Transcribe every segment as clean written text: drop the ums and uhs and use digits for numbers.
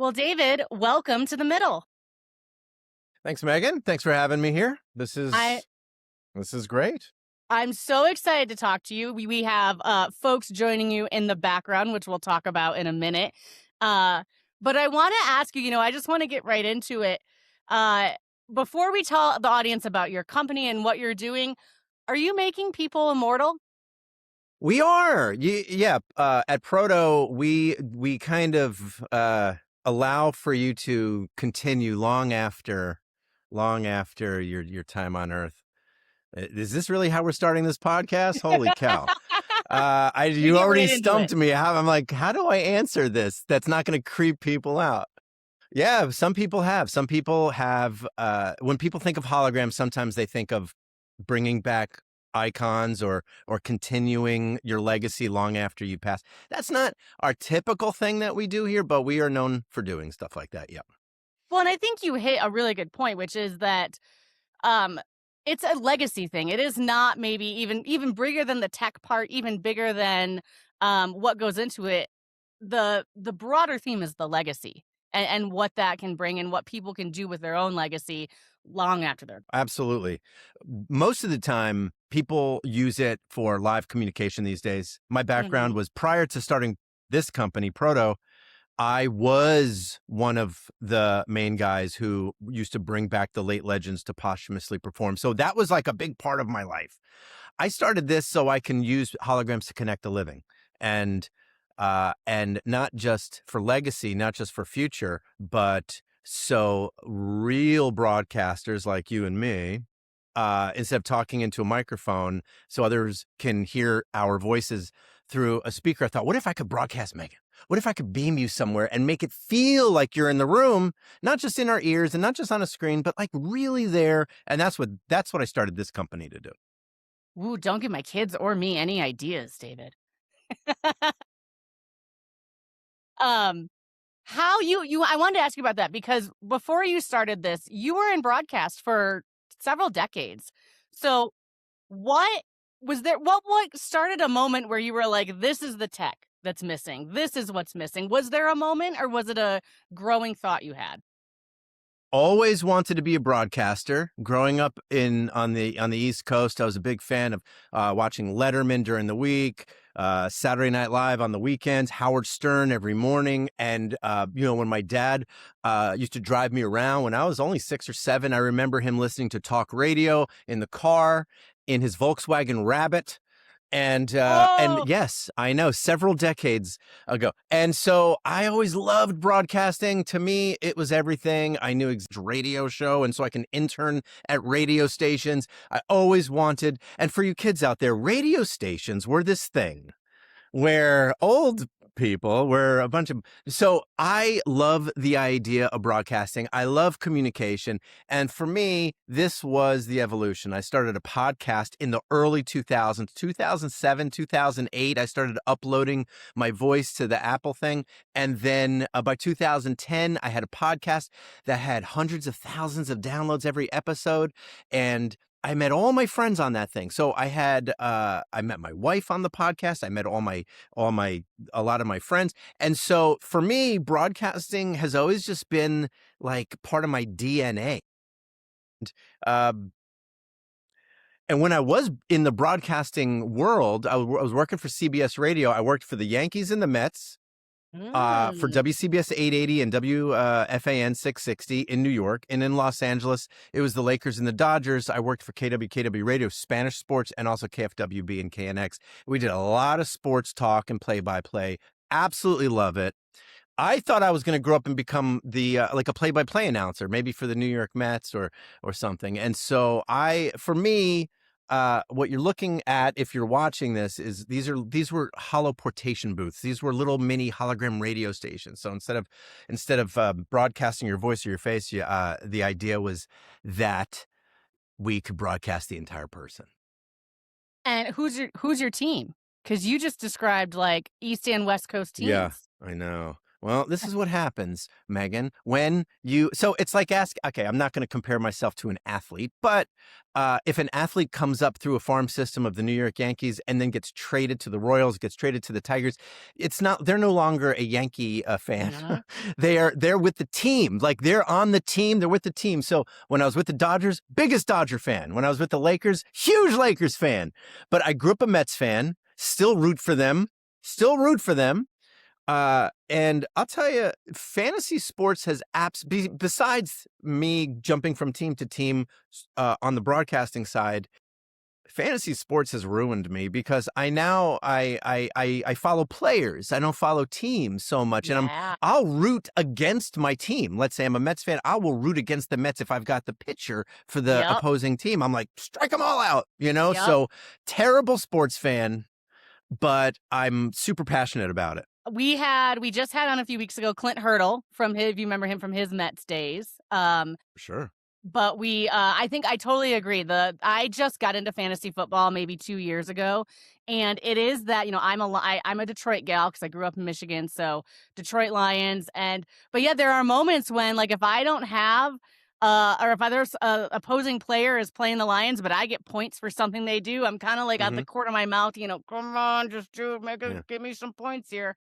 Well, David, welcome to the middle. Thanks, Megan. Thanks for having me here. This is great. I'm so excited to talk to you. We have folks joining you in the background, which we'll talk about in a minute. But I want to ask you, I just want to get right into it. Before we tell the audience about your company and what you're doing, are you making people immortal? We are. Yeah. At Proto, we kind of allow for you to continue long after your time on Earth. Is this really how we're starting this podcast? Holy cow. You already stumped me. I'm like, how do I answer this? That's not going to creep people out. Yeah, some people have. Some people have. When people think of holograms, sometimes they think of bringing back icons or continuing your legacy long after you pass. That's not our typical thing that we do here, but we are known for doing stuff like that. Yep. Well, and I think you hit a really good point, which is that it's a legacy thing. It is not maybe even bigger than the tech part, even bigger than what goes into it. The broader theme is the legacy and what that can bring and what people can do with their own legacy long after they're gone. Absolutely. Most of the time, people use it for live communication these days. My background was prior to starting this company, Proto. I was one of the main guys who used to bring back the late legends to posthumously perform. So that was like a big part of my life. I started this so I can use holograms to connect the living and not just for legacy, not just for future, but so real broadcasters like you and me, instead of talking into a microphone so others can hear our voices through a speaker, I thought, what if I could broadcast, Megan? What if I could beam you somewhere and make it feel like you're in the room, not just in our ears and not just on a screen, but like really there? And that's what I started this company to do. Ooh, don't give my kids or me any ideas, David. How I wanted to ask you about that because before you started this, you were in broadcast for several decades. So what started a moment where you were like, this is the tech that's missing. This is what's missing. Was there a moment or was it a growing thought you had? Always wanted to be a broadcaster. Growing up on the East Coast, I was a big fan of watching Letterman during the week, Saturday Night Live on the weekends, Howard Stern every morning. And when my dad used to drive me around when I was only 6 or 7, I remember him listening to talk radio in the car in his Volkswagen Rabbit. And yes, I know, several decades ago. And so I always loved broadcasting. To me, it was everything. I knew radio show. And so I can intern at radio stations. I always wanted. And for you kids out there, radio stations were this thing where old people were a bunch of. So I love the idea of broadcasting. I love communication. And for me, this was the evolution. I started a podcast in the early 2000s, 2007, 2008. I started uploading my voice to the Apple thing. And then by 2010, I had a podcast that had hundreds of thousands of downloads every episode. And I met all my friends on that thing. So I met my wife on the podcast. I met a lot of my friends. And so for me, broadcasting has always just been like part of my DNA. And when I was in the broadcasting world, I was working for CBS Radio. I worked for the Yankees and the Mets. For WCBS 880 and WFAN 660 in New York, and in Los Angeles, it was the Lakers and the Dodgers. I worked for KW Radio, Spanish sports, and also KFWB and KNX. We did a lot of sports talk and play-by-play. Absolutely love it. I thought I was going to grow up and become like a play-by-play announcer, maybe for the New York Mets or something. And so for me, what you're looking at, if you're watching this, is these were holoportation booths. These were little mini hologram radio stations. So instead of broadcasting your voice or your face, the idea was that we could broadcast the entire person. And who's your team? Because you just described like East and West Coast teams. Yeah, I know. Well, this is what happens, Megan, when you so it's like okay, I'm not going to compare myself to an athlete, but if an athlete comes up through a farm system of the New York Yankees and then gets traded to the Royals, gets traded to the Tigers, they're no longer a Yankee fan. Yeah. They're with the team. Like they're on the team, they're with the team. So when I was with the Dodgers, biggest Dodger fan. When I was with the Lakers, huge Lakers fan. But I grew up a Mets fan, still root for them, still root for them. And I'll tell you, fantasy sports has besides me jumping from team to team on the broadcasting side, fantasy sports has ruined me because I follow players. I don't follow teams so much, and Yeah. I'll root against my team. Let's say I'm a Mets fan, I will root against the Mets if I've got the pitcher for the Yep. opposing team. I'm like, strike them all out, you know. Yep. So terrible sports fan, but I'm super passionate about it. We just had on a few weeks ago Clint Hurdle from if you remember him from his Mets days. Sure. But I think I totally agree. I just got into fantasy football maybe 2 years ago, and it is that, you know, I'm a Detroit gal because I grew up in Michigan, so Detroit Lions. But yeah, there are moments when, like, if I don't have or if there's a opposing player is playing the Lions, but I get points for something they do, I'm kind of like at the corner of my mouth, you know, come on, just give me some points here.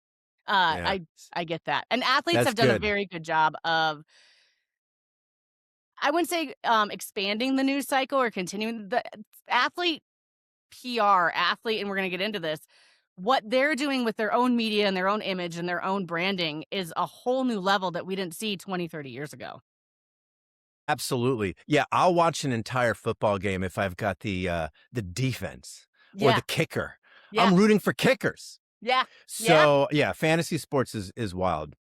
Yeah. I get that, and athletes That's have done a good. very good job of, I wouldn't say expanding the news cycle or continuing the athlete athlete, and we're going to get into this. What they're doing with their own media and their own image and their own branding is a whole new level that we didn't see 20, 30 years ago. Absolutely. Yeah, I'll watch an entire football game if I've got the defense or Yeah. the kicker. Yeah. I'm rooting for kickers. Yeah. So, yeah, fantasy sports is wild.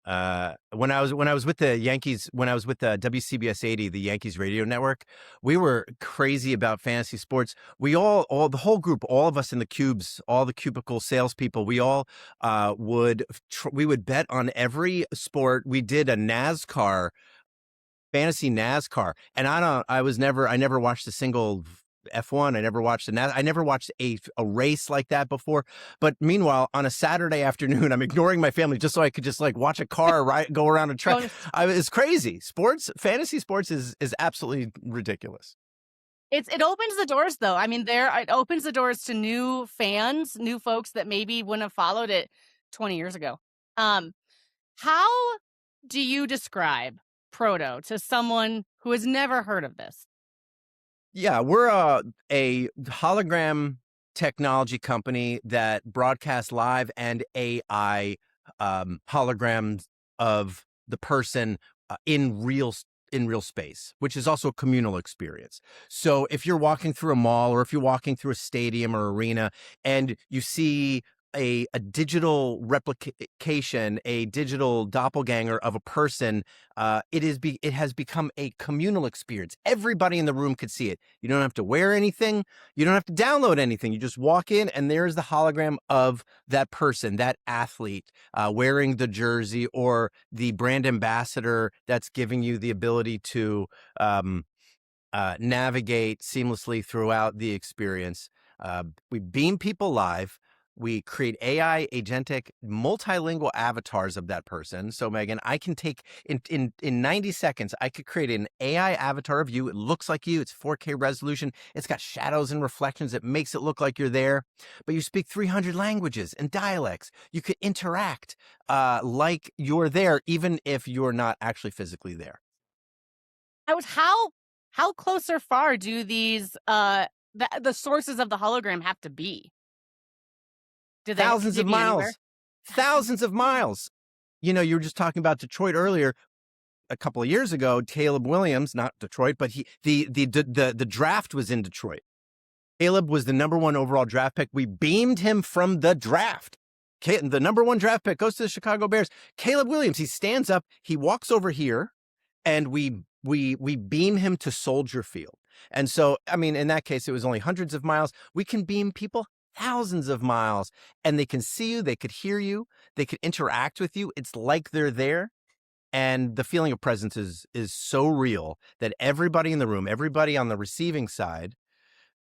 When I was with the Yankees, when I was with the WCBS 80, the Yankees radio network, we were crazy about fantasy sports. We all the whole group, all of us in the cubes, all the cubicle salespeople, we all we would bet on every sport. We did a fantasy NASCAR, and I never watched a single F1. I never watched I never watched a race like that before. But meanwhile, on a Saturday afternoon, I'm ignoring my family just so I could just like watch a car go around a track. It's crazy. Fantasy sports is absolutely ridiculous. It opens the doors, though. I mean, it opens the doors to new fans, new folks that maybe wouldn't have followed it 20 years ago. How do you describe Proto to someone who has never heard of this? Yeah, we're a hologram technology company that broadcasts live and AI holograms of the person in real space, which is also a communal experience. So if you're walking through a mall or if you're walking through a stadium or arena and you see a digital replication, a digital doppelganger of a person, it has become a communal experience. Everybody in the room could see it. You don't have to wear anything. You don't have to download anything. You just walk in and there's the hologram of that person, that athlete, wearing the jersey or the brand ambassador that's giving you the ability to navigate seamlessly throughout the experience. We beam people live. We create AI, agentic, multilingual avatars of that person. So, Megan, I can take in 90 seconds, I could create an AI avatar of you. It looks like you. It's 4K resolution. It's got shadows and reflections. It makes it look like you're there. But you speak 300 languages and dialects. You could interact like you're there, even if you're not actually physically there. How close or far do these the sources of the hologram have to be? Thousands of miles. Anywhere? Thousands of miles. You know, you were just talking about Detroit earlier. A couple of years ago, Caleb Williams, not Detroit, but the draft was in Detroit. Caleb was the #1 overall draft pick. We beamed him from the draft. The #1 draft pick goes to the Chicago Bears. Caleb Williams, he stands up, he walks over here, and we beam him to Soldier Field. And so, I mean, in that case, it was only hundreds of miles. We can beam people thousands of miles, and they can see you, they could hear you, they could interact with you. It's like they're there. And the feeling of presence is so real that everybody in the room, everybody on the receiving side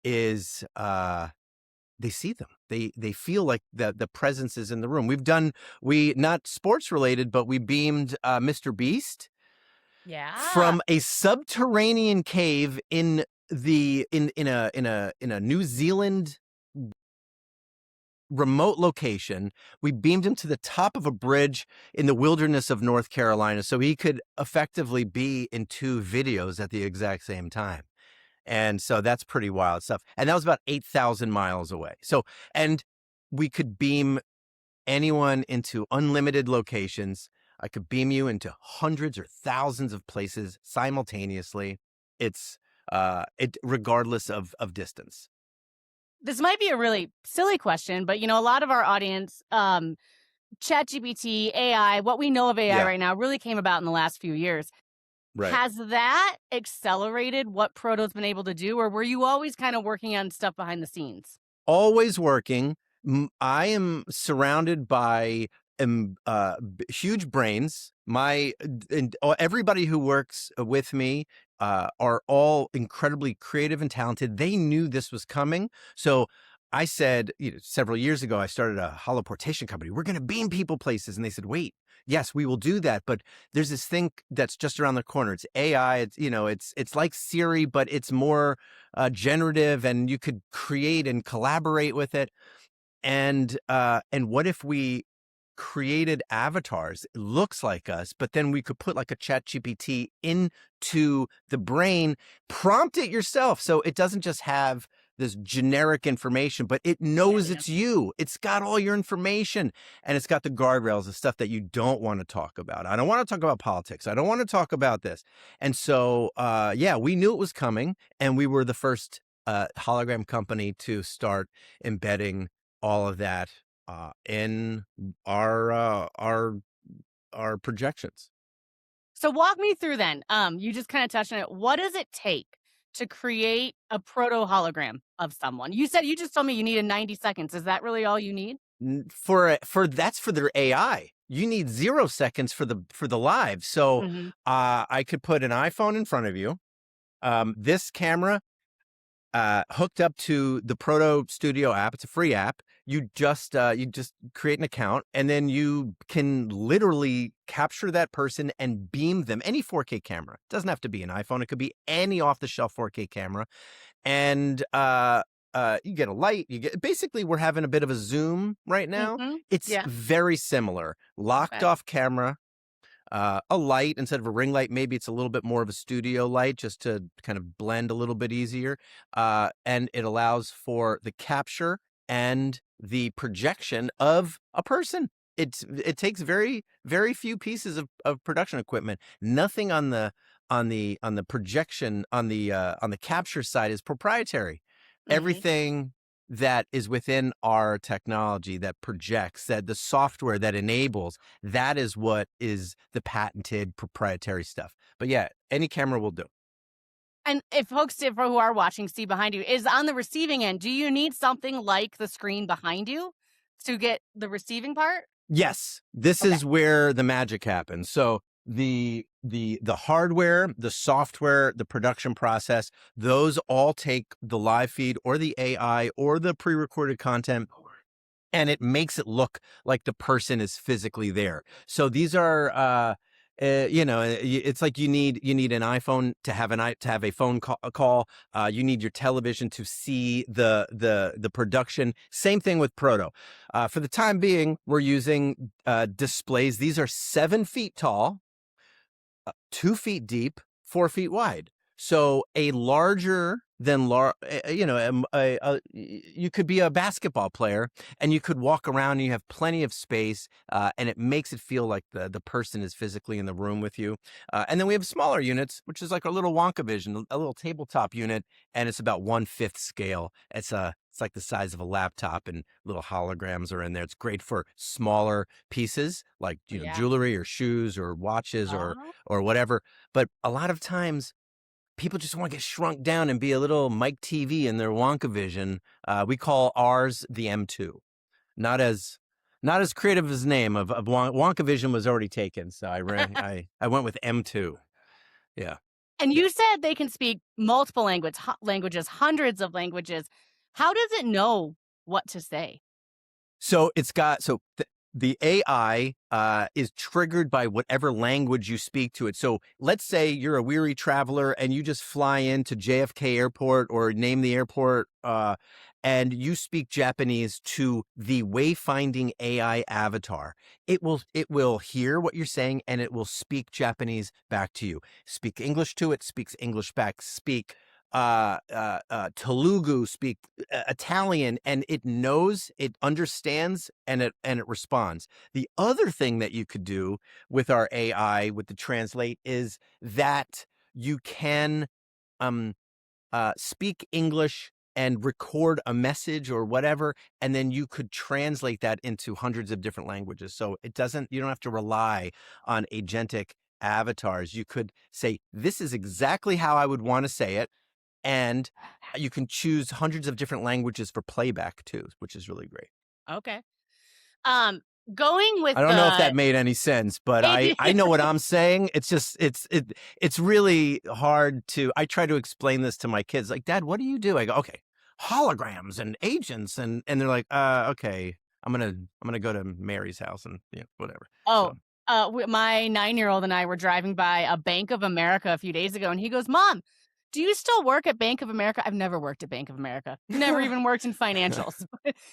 is they see them. They feel like the presence is in the room. We not sports related, but we beamed Mr. Beast Yeah. from a subterranean cave in a New Zealand remote location. We beamed him to the top of a bridge in the wilderness of North Carolina so he could effectively be in two videos at the exact same time. And so that's pretty wild stuff. And that was about 8,000 miles away. So, and we could beam anyone into unlimited locations. I could beam you into hundreds or thousands of places simultaneously. It's regardless of distance. This might be a really silly question, but a lot of our audience, ChatGPT, AI, what we know of AI Yeah, right now really came about in the last few years. right. Has that accelerated what Proto's been able to do, or were you always kind of working on stuff behind the scenes? Always working. I am surrounded by huge brains. Everybody who works with me are all incredibly creative and talented. They knew this was coming, so I said, several years ago, I started a holoportation company. We're going to beam people places, and they said, "Wait, yes, we will do that, but there's this thing that's just around the corner. It's AI. It's like Siri, but it's more generative, and you could create and collaborate with it. And what if we created avatars, it looks like us, but then we could put like a chat GPT into the brain, prompt it yourself so it doesn't just have this generic information, but it Yeah, knows yeah. it's you. It's got all your information, and it's got the guardrails, the stuff that you don't want to talk about. I don't want to talk about politics. I don't want to talk about this. And so yeah, we knew it was coming, and we were the first hologram company to start embedding all of that in our uh, our our projections. So walk me through then. You just kind of touched on it. What does it take to create a proto hologram of someone? You just told me you needed 90 seconds. Is that really all you need? For that's for their AI. You need 0 seconds for the live. So Hmm. I could put an iPhone in front of you. This camera hooked up to the Proto Studio app. It's a free app. You just create an account, and then you can literally capture that person and beam them. Any 4K camera, it doesn't have to be an iPhone. It could be any off-the-shelf 4K camera, and you get a light. Basically, we're having a bit of a zoom right now. Hmm. It's Yeah. very similar. Locked Okay. off camera, a light instead of a ring light. Maybe it's a little bit more of a studio light just to kind of blend a little bit easier. And it allows for the capture and the projection of a person. It takes very, very few pieces of production equipment. Nothing on the projection on the capture side is proprietary. Hmm. Everything that is within our technology that projects, that the software that enables, that is what is the patented proprietary stuff. But yeah, any camera will do. And if folks who are watching see behind you is on the receiving end, do you need something like the screen behind you to get the receiving part? Yes, this Okay. is where the magic happens. So the hardware, the software, the production process, those all take the live feed or the AI or the pre-recorded content, and it makes it look like the person is physically there. So these are it's like you need an iPhone to have a phone call. You need your television to see the production. Same thing with Proto. For the time being, we're using displays. These are 7 feet tall, 2 feet deep, 4 feet wide. So a larger than you could be a basketball player, and you could walk around and you have plenty of space, and it makes it feel like the person is physically in the room with you. And then we have smaller units, which is like a little Wonka Vision, a little tabletop unit, and it's about 1/5 scale. It's like the size of a laptop, and little holograms are in there. It's great for smaller pieces like Yeah. jewelry or shoes or watches Oh. or whatever. But a lot of times people just want to get shrunk down and be a little Mike TV in their Wonka Vision. We call ours the M2. Not as creative as name of Wonka Vision was already taken, so I went with M2. Yeah. And you said they can speak multiple languages, hundreds of languages. How does it know what to say? So it's got the AI is triggered by whatever language you speak to it. So let's say you're a weary traveler and you just fly into JFK Airport or name the airport, and you speak Japanese to the wayfinding AI avatar. It will hear what you're saying and it will speak Japanese back to you. Speak English to it, speaks English back. Speak Telugu, speak Italian, and it knows, it understands, and it responds. The other thing that you could do with our AI with the translate is that you can um speak English and record a message or whatever, and then you could translate that into hundreds of different languages. So you don't have to rely on agentic avatars. You could say, this is exactly how I would want to say it, and you can choose hundreds of different languages for playback too, which is really great. Okay. Um, going with I don't know if that the made any sense, but it I know what I'm saying. It's just it's really hard to. I try to explain this to my kids, like, Dad, what do you do? I go, okay, holograms and agents, and they're like, okay, I'm gonna go to Mary's house and whatever. Oh, So my 9-year-old and I were driving by a Bank of America a few days ago, and he goes, "Mom, do you still work at Bank of America?" I've never worked at Bank of America. Never even worked in financials.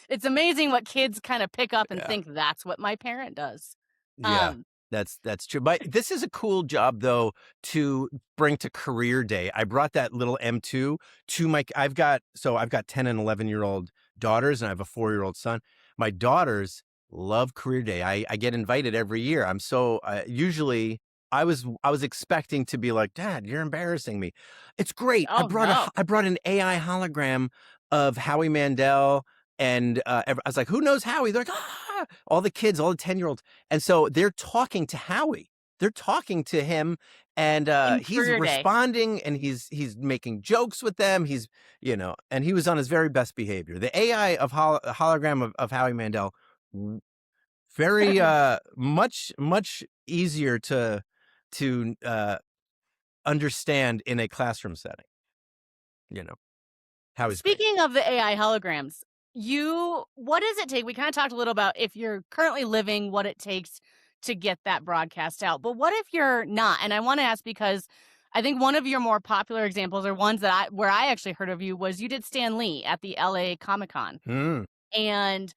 It's amazing what kids kind of pick up and yeah. think that's what my parent does. Yeah, Um, that's true. But this is a cool job though to bring to career day. I brought that little M2 to my I've got 10 and 11-year-old daughters and I have a 4-year-old son. My daughters love career day. I get invited every year. I'm so usually I was expecting to be like, Dad, you're embarrassing me. It's great. oh, no. I brought an AI hologram of Howie Mandel and I was like, who knows Howie? They're like, all the kids, all the 10-year-olds. And so they're talking to Howie. They're talking to him and In he's career day. responding and he's making jokes with them. And he was on his very best behavior. The AI of hologram of Howie Mandel, very much easier to understand in a classroom setting. Howie's great. Speaking of the AI holograms, what does it take? We kind of talked a little about if you're currently living, what it takes to get that broadcast out. But what if you're not? And I want to ask because I think one of your more popular examples or ones where I actually heard of you was you did Stan Lee at the LA Comic-Con. Mm, And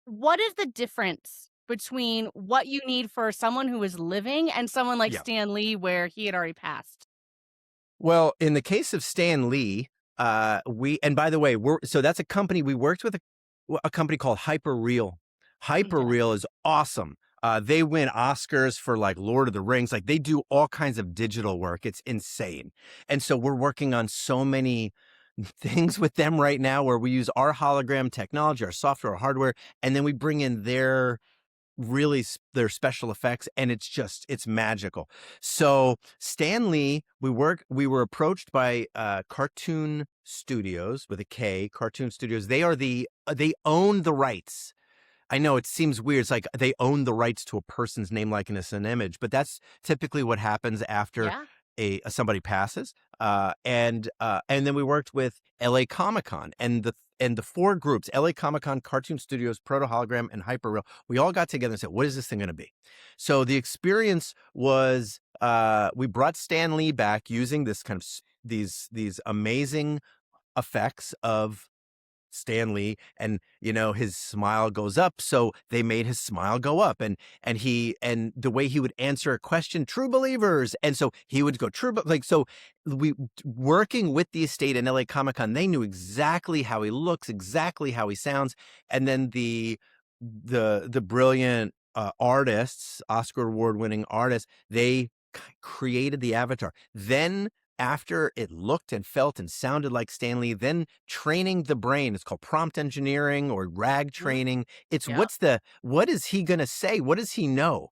what is the difference between what you need for someone who is living and someone like yeah. Stan Lee where he had already passed? Well, in the case of Stan Lee, and by the way, so that's a company we worked with, a company called Hyperreal. Yeah. Hyperreal is awesome. They win Oscars for like Lord of the Rings. Like they do all kinds of digital work. It's insane. And so we're working on so many things with them right now where we use our hologram technology, our software, our hardware, and then we bring in their special effects, and it's magical. So Stan Lee, we were approached by Cartoon Studios with a K, Cartoon Studios. They own the rights. I know it seems weird. It's like they own the rights to a person's name, likeness, and image, but that's typically what happens after Yeah. somebody passes. And then we worked with LA Comic-Con and the four groups, LA Comic-Con, Cartoon Studios, Proto Hologram, and Hyperreal. We all got together and said, what is this thing going to be? So the experience was we brought Stan Lee back using this kind of these amazing effects of Stan Lee, and his smile goes up, so they made his smile go up, and the way he would answer a question, true believers, and so he would go true, like, so we working with the estate in LA Comic-Con, they knew exactly how he looks, exactly how he sounds, and then the brilliant artists, Oscar award-winning artists, they created the avatar. Then after it looked and felt and sounded like Stan Lee, then training the brain. It's called prompt engineering or RAG Mhm. training. It's Yep. what is he going to say? What does he know?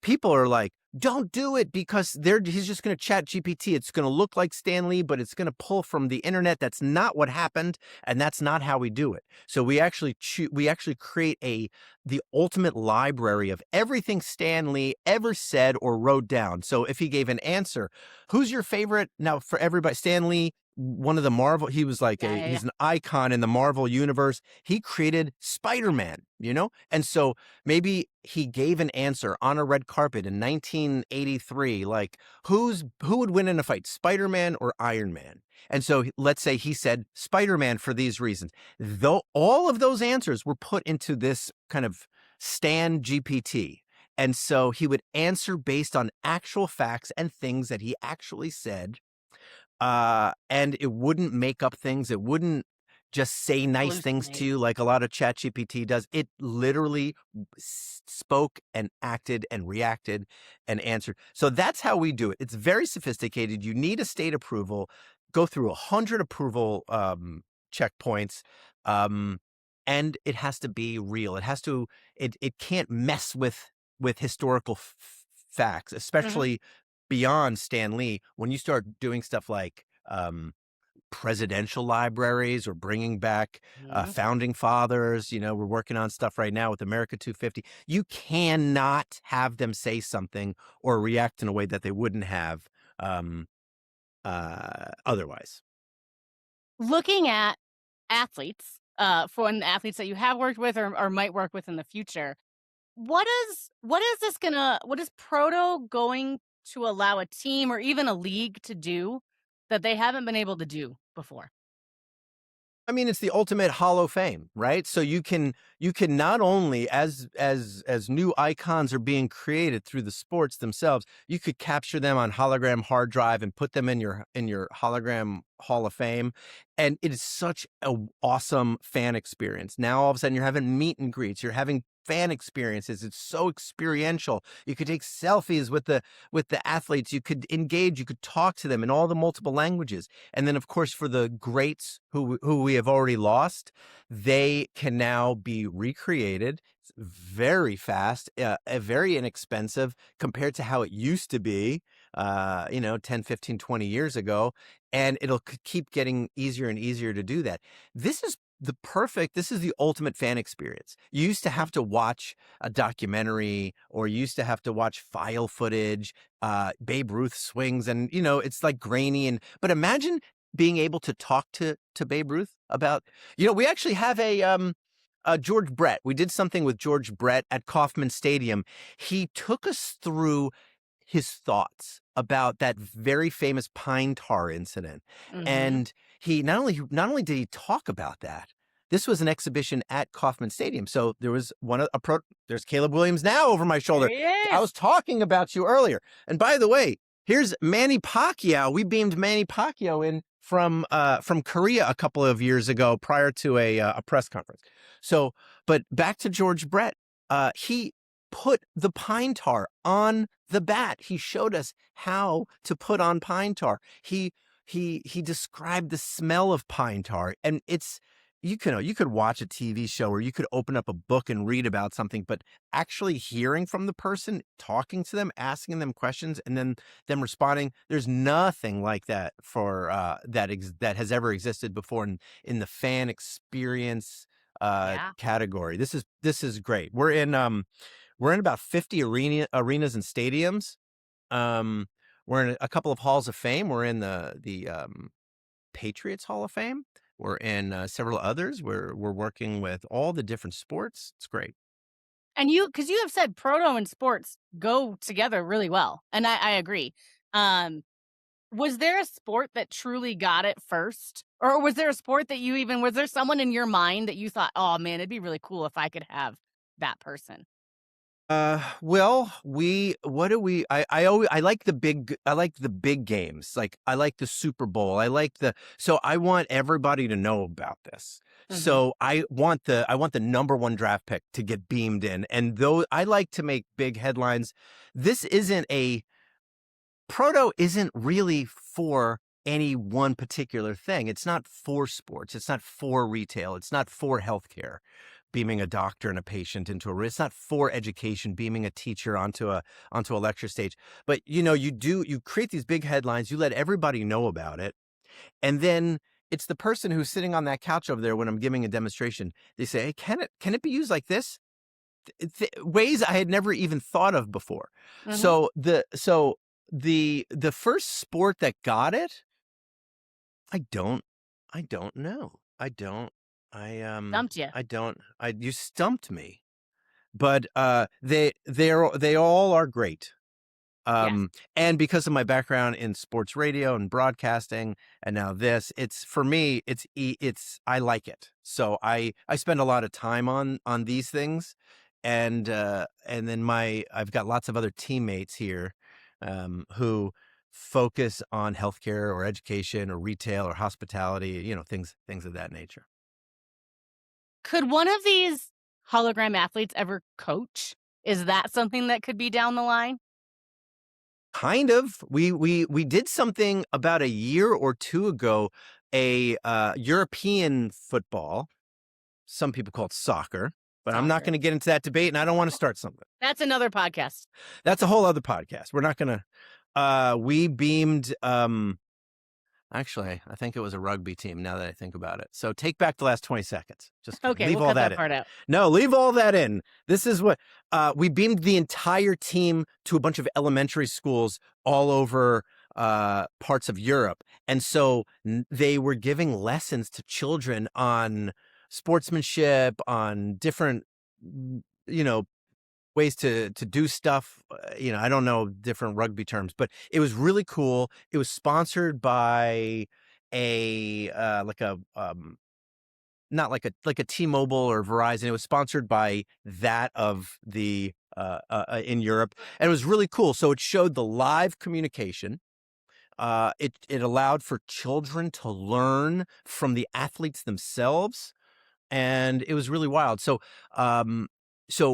People are like, don't do it because he's just going to chat GPT. It's going to look like Stan Lee, but it's going to pull from the internet. That's not what happened. And that's not how we do it. So we actually create the ultimate library of everything Stan Lee ever said or wrote down. So if he gave an answer, who's your favorite? Now for everybody, Stan Lee, one of the Marvel, he was like Yeah, yeah, yeah. he's an icon in the Marvel universe. He created Spider-Man, and so maybe he gave an answer on a red carpet in 1983, like who would win in a fight, Spider-Man or Iron Man? And so let's say he said Spider-Man for these reasons. Though all of those answers were put into this kind of Stan GPT. And so he would answer based on actual facts and things that he actually said, and it wouldn't make up things. It wouldn't just say nice things to Hallucinate. you like a lot of ChatGPT does. It literally spoke and acted and reacted and answered. So that's how we do it. It's very sophisticated. You need a state approval, go through 100 approval checkpoints, and it has to be real. It has to. It can't mess with historical facts, Mhm. especially beyond Stan Lee. When you start doing stuff like presidential libraries or bringing back Mhm. founding fathers, we're working on stuff right now with America 250. You cannot have them say something or react in a way that they wouldn't have um, otherwise. Looking at athletes, foreign athletes that you have worked with or might work with in the future, what is Proto going to allow a team or even a league to do that they haven't been able to do before? I mean, it's the ultimate Hall of Fame, right? So you can not only as new icons are being created through the sports themselves, you could capture them on hologram hard drive and put them in your hologram Hall of Fame, and it is such an awesome fan experience. Now all of a sudden you're having meet and greets, you're having fan experiences. It's so experiential. You could take selfies with the athletes. You could engage. You could talk to them in all the multiple languages. And then, of course, for the greats who we have already lost, they can now be recreated very fast, very inexpensive compared to how it used to be, 10, 15, 20 years ago. And it'll keep getting easier and easier to do that. This is the ultimate fan experience. You used to have to watch a documentary or you used to have to watch file footage, Babe Ruth swings, and it's like grainy, but imagine being able to talk to Babe Ruth about, we actually have George Brett. We did something with George Brett at Kauffman Stadium. He took us through his thoughts about that very famous pine tar incident. Mhm. And he not only did he talk about that, this was an exhibition at Kauffman Stadium. So there was there's Caleb Williams now over my There shoulder. he I was is. talking about you earlier. And by the way, here's Manny Pacquiao. We beamed Manny Pacquiao in from Korea a couple of years ago prior to a press conference. So, but back to George Brett. He put the pine tar on the bat. He showed us how to put on pine tar. He described the smell of pine tar, and you could watch a TV show or you could open up a book and read about something, but actually hearing from the person, talking to them, asking them questions, and then them responding, there's nothing like that for that has ever existed before in the fan experience Yeah. category. This is great. We're in about 50 arenas and stadiums. Um, we're in a couple of halls of fame. We're in the Patriots Hall of Fame. We're in several others. We're working with all the different sports. It's great. And because you have said proto and sports go together really well, and I agree. Um, was there a sport that truly got it first? Or was there a sport that was there someone in your mind that you thought, "Oh, man, it'd be really cool if I could have that person?" Well, I like the big games. Like I like the Super Bowl. So I want everybody to know about this. Mhm. So I want the number one draft pick to get beamed in. And though I like to make big headlines, this isn't a Proto isn't really for any one particular thing. It's not for sports. It's not for retail. It's not for healthcare, beaming a doctor and a patient into a room. It's not for education, beaming a teacher onto a lecture stage. But you create these big headlines, you let everybody know about it, and then it's the person who's sitting on that couch over there when I'm giving a demonstration. They say, "Hey, can it be used like this?" Ways I had never even thought of before. Mhm. So the first sport that got it, I don't I don't know. I don't. Stumped you. I don't. I You stumped me. But they all are great. Yes. And because of my background in sports radio and broadcasting, and now this, it's for me, it's I like it. So I spend a lot of time on these things, and then I've got lots of other teammates here, who focus on healthcare or education or retail or hospitality, things of that nature. Could one of these hologram athletes ever coach? Is that something that could be down the line? Kind of. We did something about a year or two ago, a European football. Some people call it soccer, but I'm not Soccer. going to get into that debate, and I don't want to start something. That's another podcast. That's a whole other podcast. We're not going to. We beamed. Actually, I think it was a rugby team. Now that I think about it, so take back the last 20 seconds. Just kidding. Okay, Leave we'll all cut that that in. part out. No, leave all that in. This is what we beamed the entire team to a bunch of elementary schools all over parts of Europe, and so they were giving lessons to children on sportsmanship, on different, you know, ways to do stuff. I don't know different rugby terms, but it was really cool. It was sponsored by a like a not like a T-Mobile or Verizon. It was sponsored by that of the in Europe, and it was really cool. So it showed the live communication. It allowed for children to learn from the athletes themselves, and it was really wild. So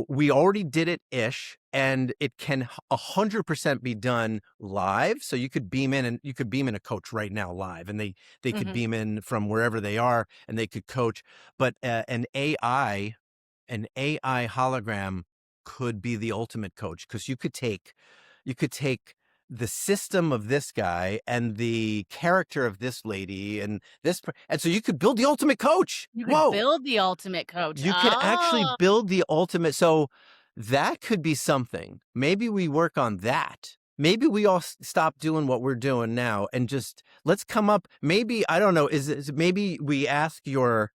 we already did it ish, and it can 100% be done live. So you could beam in, and you could beam in a coach right now live, and they could Mhm. beam in from wherever they are, and they could coach. But an AI hologram could be the ultimate coach, because you could take the system of this guy and the character of this lady and and so you could build the ultimate coach. You could Whoa. build the ultimate coach. You could actually Oh, build the ultimate. So that could be something. Maybe we work on that. Maybe we all stop doing what we're doing now and just let's come up. Maybe, I don't know, maybe we ask your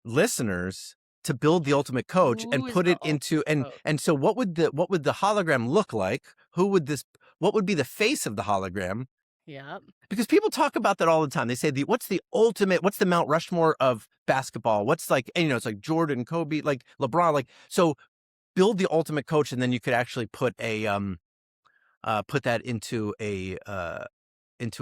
listeners to build the ultimate coach and who is put the it into, ultimate coach? and so what would the hologram look like? What would be the face of the hologram? Yep. Because people talk about that all the time. They say what's the Mount Rushmore of basketball? What's like, and it's like Jordan, Kobe, like LeBron, like, so build the ultimate coach, and then you could actually put that into a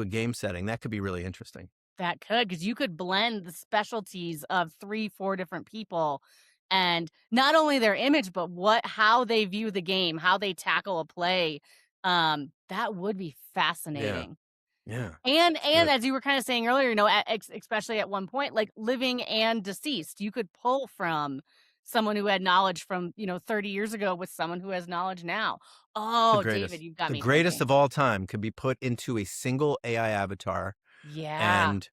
game setting. That could be really interesting. That could, because you could blend the specialties of 3, 4 different people, and not only their image, but how they view the game, how they tackle a play. That would be Yeah. fascinating. Yeah. And But as you were kinda saying earlier, especially at one point, like, living and deceased, you could pull from someone who had knowledge from, 30 years ago with someone who has knowledge now. the Oh, David, greatest, you've got the me greatest thinking. of all time could be put into a single AI avatar Yeah. and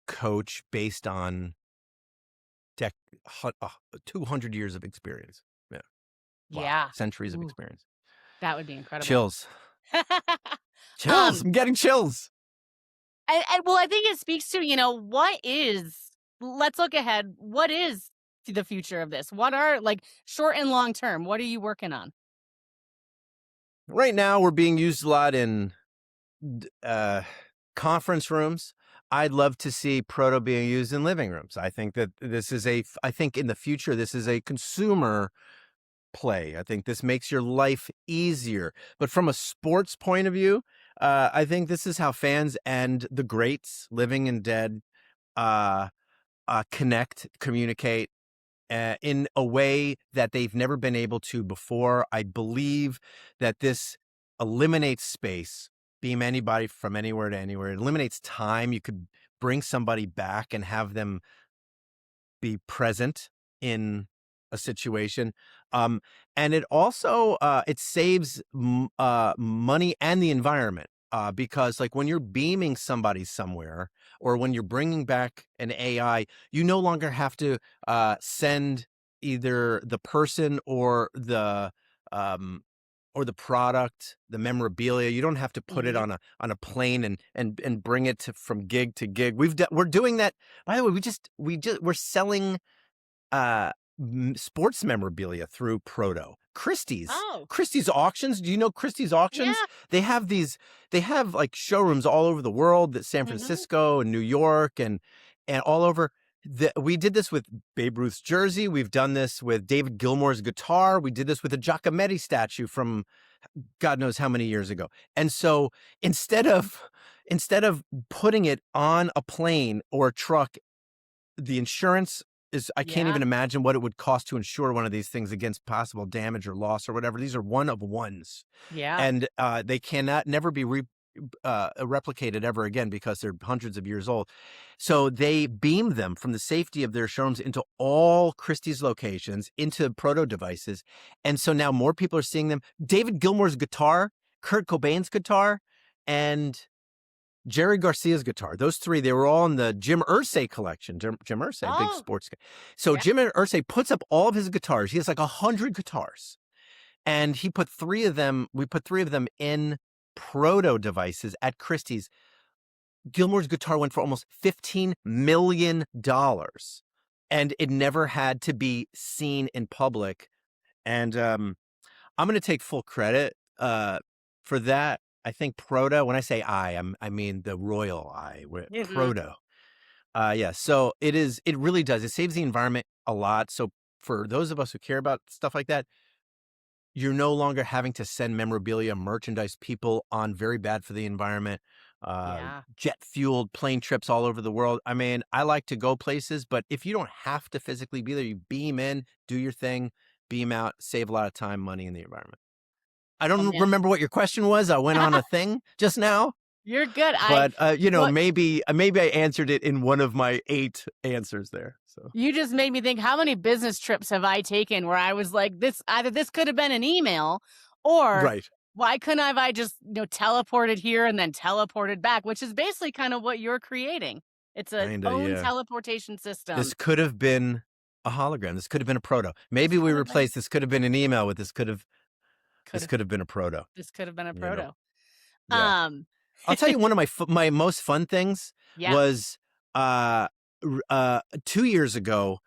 coach based on dec- 200 years of experience. Yeah. Wow. Yeah. Centuries of Ooh, experience. that would be incredible. Chills. Chills. Um, I'm getting chills. well, I think it speaks to, let's look ahead. What is the future of this? What are, like, short and long term, what are you working on? Right now, we're being used a lot in uh, conference rooms. I'd love to see Proto being used in living rooms. I think that I think in the future, this is a consumer play. I think this makes your life easier. But from a sports point of view, I think this is how fans and the greats, living and dead, uh, connect, communicate, in a way that they've never been able to before. I believe that this eliminates space, beam anybody from anywhere to anywhere. It eliminates time. You could bring somebody back and have them be present in a situation. Um, and it also it saves money and the environment, because like when you're beaming somebody somewhere, or when you're bringing back an AI, you no longer have to send either the person or um, or the product, the memorabilia. You don't have to put it Mhm. on a plane and bring it from gig to gig. We're doing that. By the way, we're selling uh sports memorabilia through Proto. Oh, Christie's auctions. Do you know Christie's auctions? yeah. They have like showrooms all over the world, that San Mhm. Francisco and New York and all over. We did this with Babe Ruth's jersey. We've done this with David Gilmour's guitar. We did this with the Giacometti statue from God knows how many years ago. And so instead of instead of putting it on a plane or a truck, the insurance is, I can't Yeah. even imagine what it would cost to insure one of these things against possible damage or loss or whatever. These are one of ones, Yeah. and they cannot never be replicated ever again because they're hundreds of years old. So they beam them from the safety of their showrooms into all Christie's locations, into Proto devices. And so now more people are seeing them. David Gilmour's guitar, Kurt Cobain's guitar, and Jerry Garcia's guitar. Those three, they were all in the Jim Irsay collection. Jim Irsay, big Oh, sports guy. So yeah. Jim Irsay puts up all of his guitars. He has like 100 guitars. And he put we put three of them in Proto devices at Christie's. Gilmour's guitar went for almost $15 million. And it never had to be seen in public. And I'm going to take full credit for that. I think Proto, when I say I mean the royal Mhm. Proto. Yeah, so it really does. It saves the environment a lot. So for those of us who care about stuff like that, you're no longer having to send memorabilia, merchandise, people on very bad for the environment, Yeah. jet fueled plane trips all over the world. I mean, I like to go places, but if you don't have to physically be there, you beam in, do your thing, beam out, save a lot of time, money, in the environment. I Oh, don't man. remember what your question was. I went on a thing just now, You're good. but What maybe I answered it in one of my 8 answers there. So you just made me think, how many business trips have I taken where I was like, this could have been an email, or right, why couldn't I just, teleported here and then teleported back, which is basically kind of what you're creating. It's a kinda, own yeah. teleportation system. This could have been a hologram. This could have been a proto. This Maybe we could have been replaced this could have been an email with could this have could have been a proto. this could have been a You know, proto. yeah. Um, I'll tell you one of my most fun things yeah. was 2 years ago.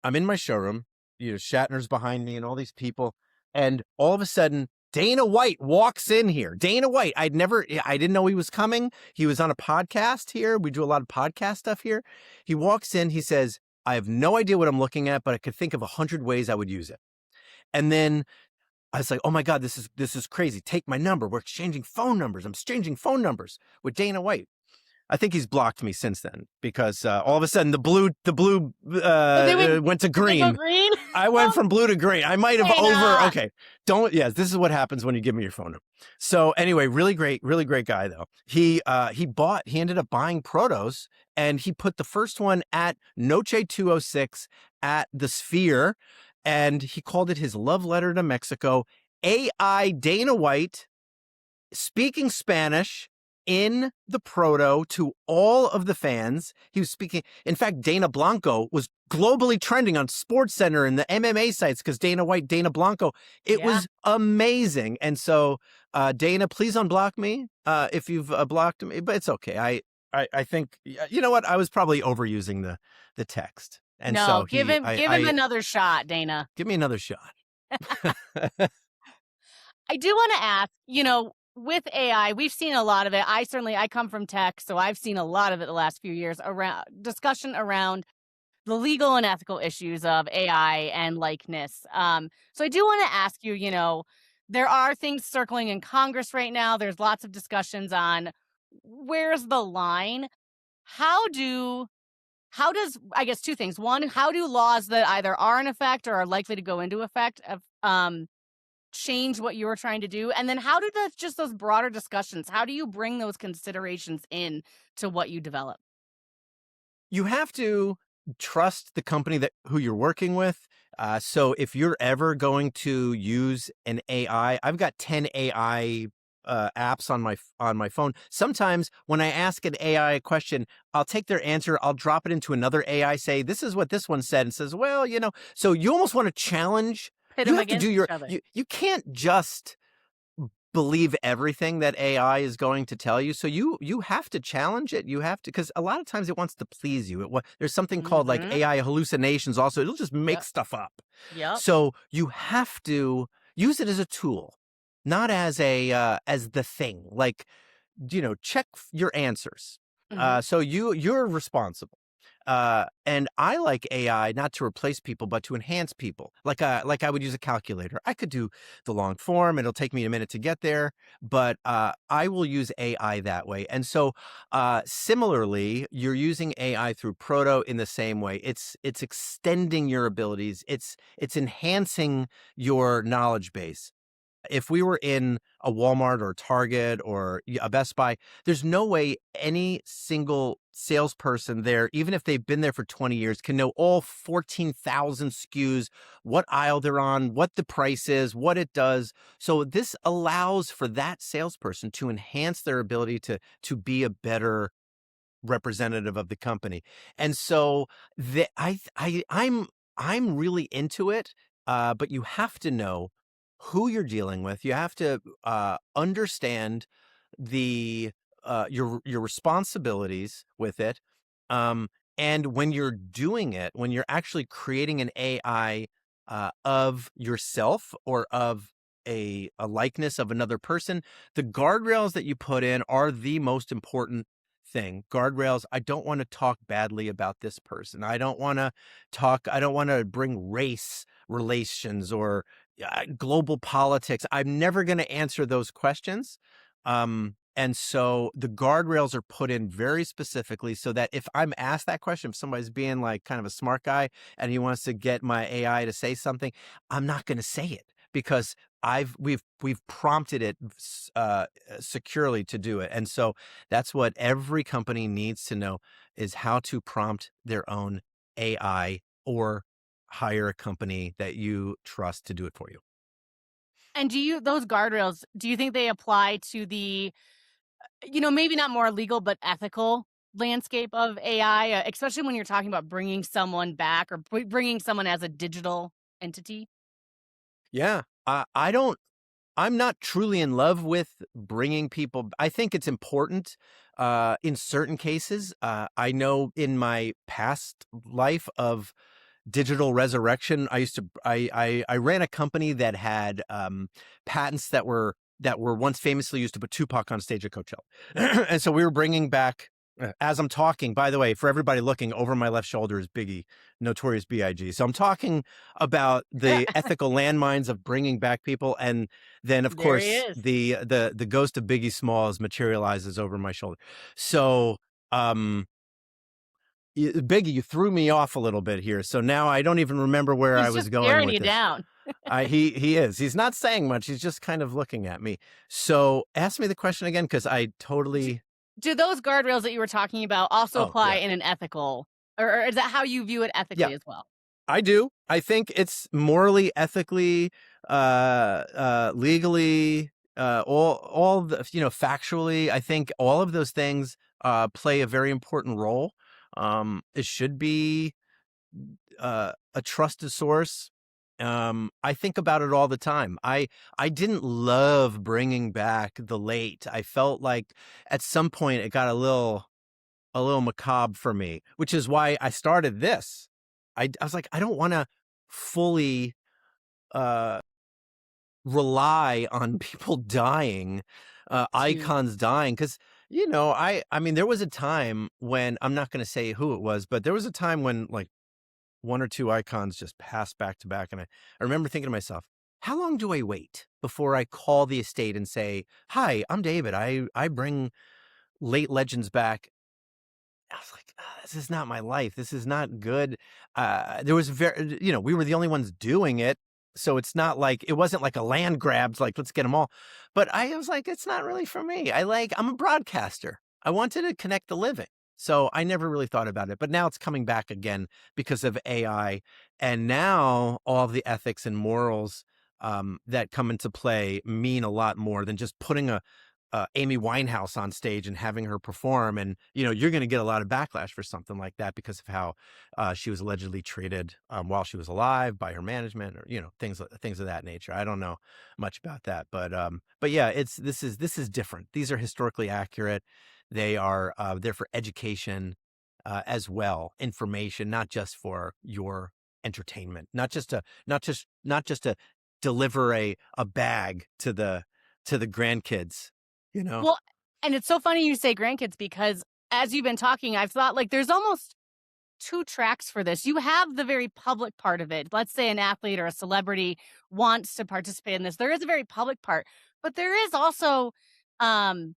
I'm in my showroom. Shatner's behind me and all these people, and all of a sudden Dana White walks in here. Dana White. I didn't know he was coming. He was on a podcast here. We do a lot of podcast stuff here. He walks in. He says, "I have no idea what I'm looking at, but I could think of 100 ways I would use it." And then I was like, "Oh my God, this is crazy. Take my number. We're exchanging phone numbers. I'm exchanging phone numbers with Dana White." I think he's blocked me since then because all of a sudden the blue Oh, went to did they go green. green? I went Oh, from blue to green. I might have Dana. okay. Don't Yes, this is what happens when you give me your phone number. So anyway, really great guy though. He ended up buying Protos, and he put the first one at Noche 206 at the Sphere, and he called it his love letter to Mexico. AI Dana White speaking Spanish in the Proto to all of the fans. He was speaking. In fact, Dana Blanco was globally trending on SportsCenter and the MMA sites because Dana White, Dana Blanco. It Yeah. was amazing. And so, Dana, please unblock me if you've blocked me, but it's okay. I think, you know what? I was probably overusing the text. And No, so give him another shot, Dana. give me another shot. I do want to ask, with AI, we've seen a lot of it. I come from tech, so I've seen a lot of it the last few years around discussion around the legal and ethical issues of AI and likeness. So I do want to ask you, there are things circling in Congress right now. There's lots of discussions on where's the line. How does, I guess, two things. One, how do laws that either are in effect or are likely to go into effect change what you were trying to do? And then how do those broader discussions, how do you bring those considerations in to what you develop? You have to trust the company who you're working with. So if you're ever going to use an AI, I've got 10 AI apps on my phone. Sometimes when I ask an AI a question, I'll take their answer, I'll drop it into another AI, say, "This is what this one said," and says, "Well, so you almost want to challenge. Pit You them have to do against each other. you can't just believe everything that AI is going to tell you. So you have to challenge it. You have to, because a lot of times it wants to please you. There's something called like Mhm. AI hallucinations. Also, it'll just make Yep. stuff up. Yep. So you have to use it as a tool, not as a as the thing. Like, check your answers. Mhm. So you're responsible. And I like AI not to replace people, but to enhance people. Like I would use a calculator. I could do the long form. It'll take me a minute to get there, but I will use AI that way. And so, similarly, you're using AI through Proto in the same way. It's extending your abilities. It's enhancing your knowledge base. If we were in a Walmart or a Target or a Best Buy, there's no way any single salesperson there, even if they've been there for 20 years, can know all 14,000 SKUs, what aisle they're on, what the price is, what it does. So this allows for that salesperson to enhance their ability to be a better representative of the company. And so I'm really into it, but you have to know who you're dealing with. You have to understand the your responsibilities with it. Um, and when you're doing it, when you're actually creating an AI of yourself or of a likeness of another person, the guardrails that you put in are the most important thing. Guardrails. I don't want to talk badly about this person. I don't want to bring race relations or global politics. I'm never going to answer those questions. And so the guardrails are put in very specifically so that if I'm asked that question, if somebody's being like kind of a smart guy and he wants to get my AI to say something, I'm not going to say it because we've prompted it securely to do it. And so that's what every company needs to know is how to prompt their own AI or hire a company that you trust to do it for you. And those guardrails, do you think they apply to maybe not more legal, but ethical landscape of AI, especially when you're talking about bringing someone back or bringing someone as a digital entity? Yeah. I'm not truly in love with bringing people. I think it's important in certain cases. I know in my past life of digital resurrection. I ran a company that had patents that were once famously used to put Tupac on stage at Coachella, and so we were bringing back. As I'm talking, by the way, for everybody looking over my left shoulder is Biggie, Notorious B.I.G. So I'm talking about the ethical landmines of bringing back people, and then of There he course is. the ghost of Biggie Smalls materializes over my shoulder. So um, Biggie, you threw me off a little bit here. So now I don't even remember where I He's was just going staring with you this. down. He is. He's not saying much. He's just kind of looking at me. So ask me the question again, because I Do totally. do those guardrails that you were talking about also Oh apply yeah, in an ethical or is that how you view it yeah. ethically as well? I do. I think it's morally, ethically, legally, all the factually. I think all of those things play a very important role. It should be a trusted source. I think about it all the time. I didn't love bringing back the late. I felt like at some point it got a little macabre for me, which is why I started this. I was like, I don't want to fully uh, rely on people dying, To icons dying, because I mean, there was a time when I'm not going to say who it was, but there was a time when like one or two icons just passed back to back. And I remember thinking to myself, how long do I wait before I call the estate and say, hi, I'm David. I bring late legends back. I was like, this is not my life. This is not good. There was we were the only ones doing it. So it's not like, it wasn't like a land grab, like, let's get them all. But I was like, it's not really for me. I'm a broadcaster. I wanted to connect the living. So I never really thought about it. But now it's coming back again because of AI. And now all of the ethics and morals that come into play mean a lot more than just putting Amy Winehouse on stage and having her perform, and you're going to get a lot of backlash for something like that because of how she was allegedly treated while she was alive by her management, or things of that nature. I don't know much about that, but yeah, this is different. These are historically accurate. They are there for education as well, information, not just for your entertainment, not just to deliver a bag to the grandkids, you know? Well, and it's so funny you say grandkids because as you've been talking, I've thought like there's almost two tracks for this. You have the very public part of it. Let's say an athlete or a celebrity wants to participate in this. There is a very public part, but there is also um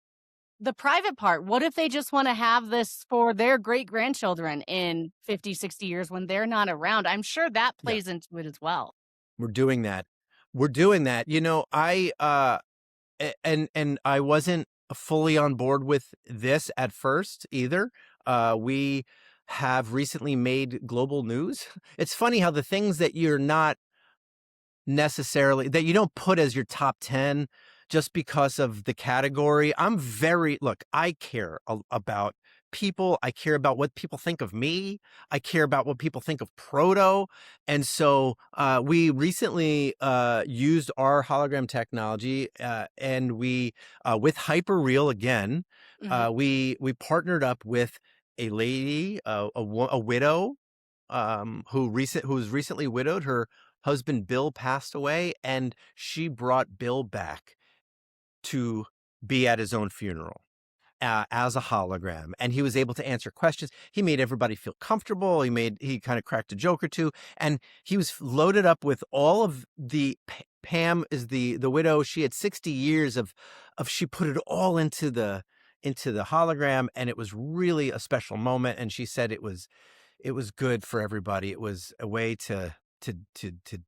the private part. What if they just want to have this for their great grandchildren in 50, 60 years when they're not around? I'm sure that Yeah, plays into it as well. we're doing that. We're doing that. And I wasn't fully on board with this at first either. We have recently made global news. It's funny how the things that you're not necessarily, that you don't put as your top 10 just because of the category. Look, I care about people. I care about what people think of me. I care about what people think of Proto. And so we recently used our hologram technology, and we, with Hyperreal again, Mhm. we partnered up with a lady, a widow, who was recently widowed. Her husband Bill passed away, and she brought Bill back to be at his own funeral as a hologram, and he was able to answer questions. He made everybody feel comfortable. He kind of cracked a joke or two, and he was loaded up with all of the Pam is the widow. She had 60 years of she put it all into the hologram, and it was really a special moment. And she said it was good for everybody. It was a way to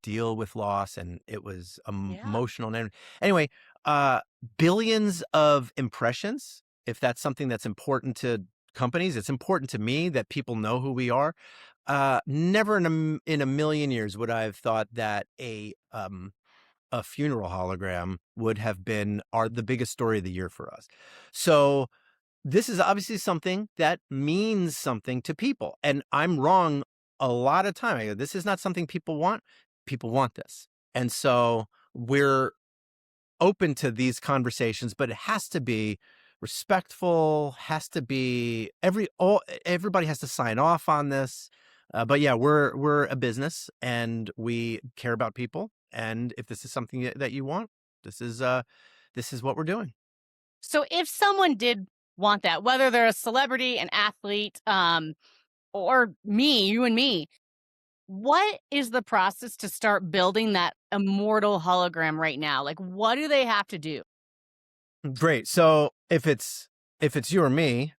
deal with loss, and it was Yeah. emotional. And anyway, uh, billions of impressions. If that's something that's important to companies, it's important to me that people know who we are. Never in a million years would I have thought that a funeral hologram would have been the biggest story of the year for us. So this is obviously something that means something to people. And I'm wrong a lot of time. I go, this is not something people want. People want this. And so we're open to these conversations, but it has to be respectful, has to be everybody has to sign off on this. But yeah, we're a business, and we care about people. And if this is something that you want, this is what we're doing. So if someone did want that, whether they're a celebrity, an athlete, or me, you and me, what is the process to start building that immortal hologram right now? Like, what do they have to do? Great. So if it's you or me,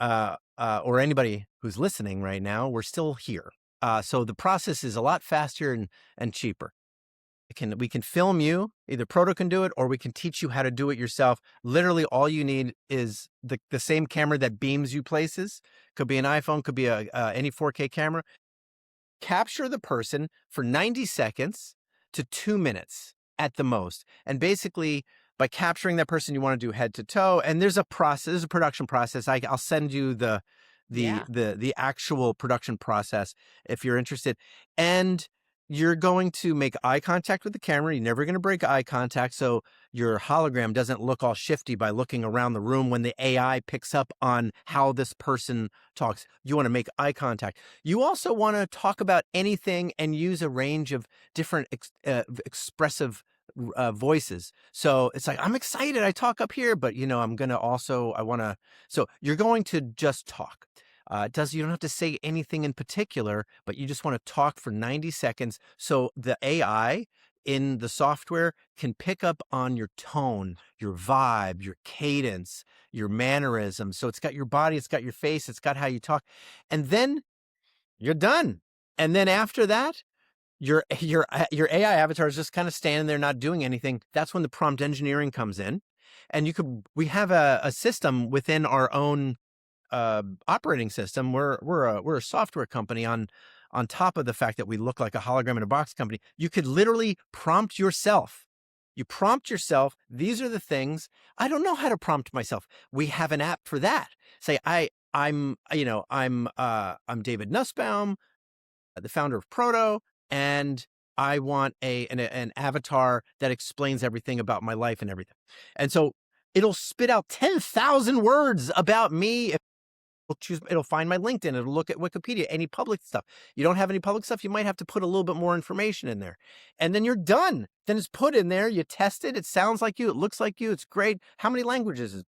or anybody who's listening right now, we're still here. So the process is a lot faster and cheaper. We can film you. Either Proto can do it, or we can teach you how to do it yourself. Literally, all you need is the same camera that beams you places. Could be an iPhone, could be any 4K camera. Capture the person for 90 seconds to 2 minutes at the most. And basically, by capturing that person, you want to do head to toe. And there's a process, there's a production process. I'll send you the the Yeah. the the actual production process if you're interested. And you're going to make eye contact with the camera. You're never going to break eye contact, so your hologram doesn't look all shifty by looking around the room when the AI picks up on how this person talks. You want to make eye contact. You also want to talk about anything and use a range of different expressive voices. So it's like, I'm excited. I talk up here, but I'm going to also, I want to, so you're going to just talk. You don't have to say anything in particular, but you just want to talk for 90 seconds. So the AI in the software can pick up on your tone, your vibe, your cadence, your mannerisms. So it's got your body, it's got your face, it's got how you talk. And then you're done. And then after that, your AI avatar is just kind of standing there not doing anything. That's when the prompt engineering comes in. And we have a system within our own operating system. We're a software company on top of the fact that we look like a hologram in a box company. You could literally prompt yourself. You prompt yourself. These are the things. I don't know how to prompt myself. We have an app for that. Say, I'm David Nussbaum, the founder of Proto, and I want an avatar that explains everything about my life and everything. And so it'll spit out 10,000 words about me. It'll find my LinkedIn. It'll look at Wikipedia, any public stuff. You don't have any public stuff, you might have to put a little bit more information in there. And then you're done. Then it's put in there. You test it. It sounds like you. It looks like you. It's great. How many languages?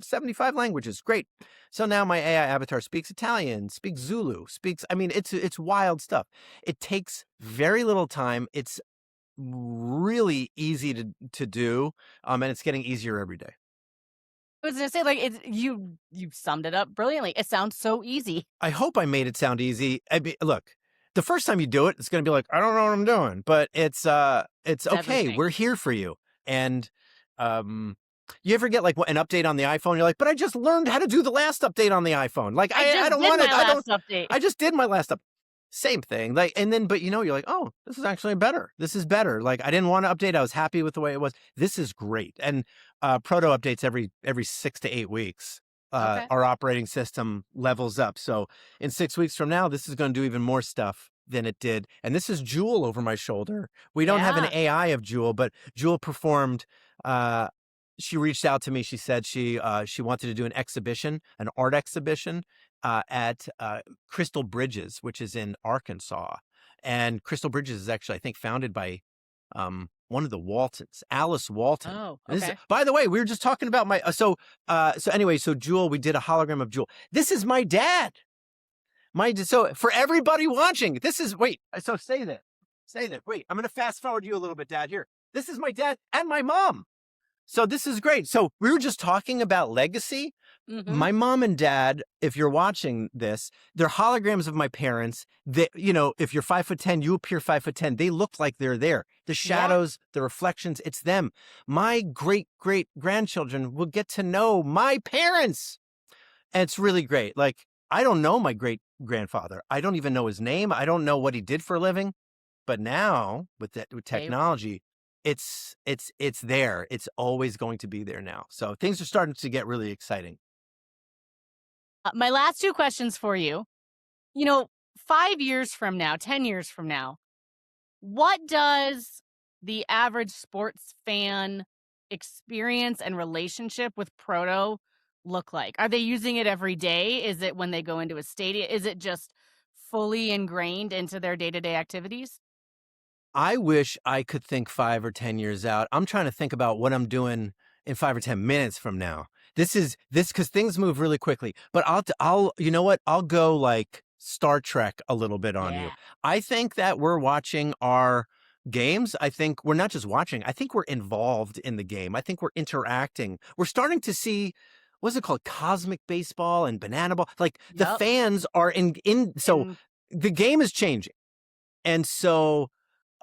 75 languages. Great. So now my AI avatar speaks Italian, speaks Zulu, it's wild stuff. It takes very little time. It's really easy to do. And it's getting easier every day. I was gonna say, like, you summed it up brilliantly. It sounds so easy. I hope I made it sound easy. I mean, look, the first time you do it, it's going to be like, I don't know what I'm doing, but it's okay. Everything. We're here for you. And you ever get like an update on the iPhone? You're like, but I just learned how to do the last update on the iPhone. Like, I don't want it. Update. I just did my last update. Same thing. Like, and then, but you're like, oh, this is actually better. This is better. Like, I didn't want to update. I was happy with the way it was. This is great. And Proto updates every 6 to 8 weeks. Okay. Our operating system levels up. So in 6 weeks from now, this is going to do even more stuff than it did. And this is Jewel over my shoulder. We don't have an AI of Jewel, but Jewel performed. She reached out to me. She said she wanted to do an art exhibition at Crystal Bridges, which is in Arkansas. And Crystal Bridges is actually, I think, founded by one of the Waltons, Alice Walton. Oh, okay. By the way, we were just talking about so Jewel, we did a hologram of Jewel. This is my dad. So for everybody watching, so say that. Wait, I'm going to fast forward you a little bit, Dad. Here, this is my dad and my mom. So this is great. So we were just talking about legacy. Mm-hmm. My mom and dad, if you're watching this, they're holograms of my parents. That, if you're 5'10", you appear 5'10". They look like they're there. The shadows, the reflections, it's them. My great grandchildren will get to know my parents. And it's really great. Like, I don't know my great grandfather. I don't even know his name. I don't know what he did for a living. But now with technology, it's there. It's always going to be there now. So things are starting to get really exciting. My last two questions for you. 5 years from now, 10 years from now, what does the average sports fan experience and relationship with Proto look like? Are they using it every day? Is it when they go into a stadium? Is it just fully ingrained into their day-to-day activities? I wish I could think 5 or 10 years out. I'm trying to think about what I'm doing in 5 or 10 minutes from now. This because things move really quickly. But you know what? I'll go like Star Trek a little bit on you. I think that we're watching our games. I think we're not just watching. I think we're involved in the game. I think we're interacting. We're starting to see, what's it called? Cosmic baseball and banana ball. Like the fans are so the game is changing. And so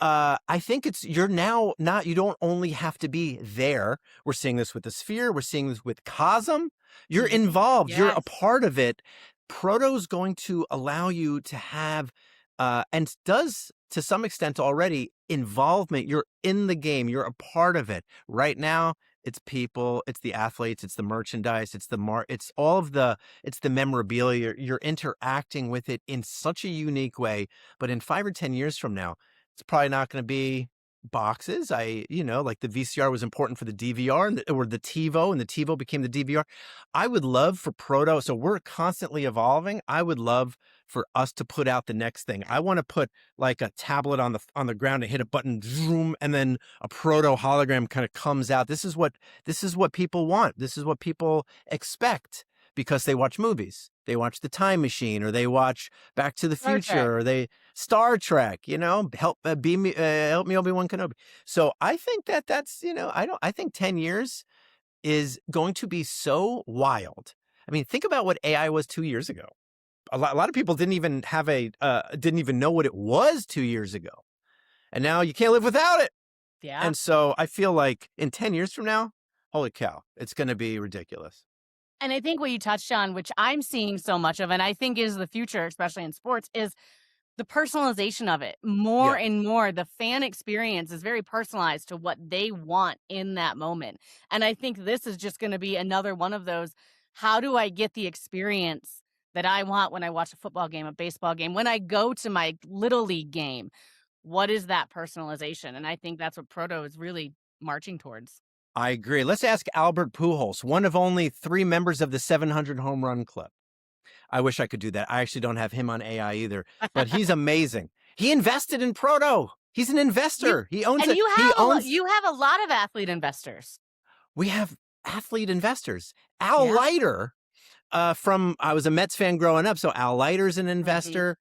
I think you don't only have to be there. We're seeing this with the Sphere. We're seeing this with Cosm. You're involved. Yes. You're a part of it. Proto's going to allow you to have, and does to some extent already, involvement. You're in the game. You're a part of it. Right now, it's people, it's the athletes, it's the merchandise, it's the memorabilia. You're interacting with it in such a unique way. But in 5 or 10 years from now, it's probably not going to be boxes. Like the VCR was important for the DVR or the TiVo, and the TiVo became the DVR. I would love for Proto. So we're constantly evolving. I would love for us to put out the next thing. I want to put like a tablet on the ground and hit a button, zoom, and then a Proto hologram kind of comes out. This is what people want. This is what people expect. Because they watch movies, they watch The Time Machine, or they watch Back to the Future, or Star Trek. Help me, Obi-Wan Kenobi. So I think that's I think 10 years is going to be so wild. I mean, think about what AI was 2 years ago. A lot of people didn't even know what it was 2 years ago, and now you can't live without it. Yeah. And so I feel like in 10 years from now, holy cow, it's going to be ridiculous. And I think what you touched on, which I'm seeing so much of, and I think is the future, especially in sports, is the personalization of it more Yeah. and more. The fan experience is very personalized to what they want in that moment. And I think this is just going to be another one of those. How do I get the experience that I want when I watch a football game, a baseball game, when I go to my little league game? What is that personalization? And I think that's what Proto is really marching towards. I agree. Let's ask Albert Pujols, one of only 3 members of the 700 home run club. I wish I could do that. I actually don't have him on AI either, but he's amazing. He invested in Proto. He's an You investor. He owns and it. you He have owns. you have a lot of athlete investors. We have athlete investors. Al Yeah. Leiter, from I was a Mets fan growing up, so Al Leiter's an Mhm. investor.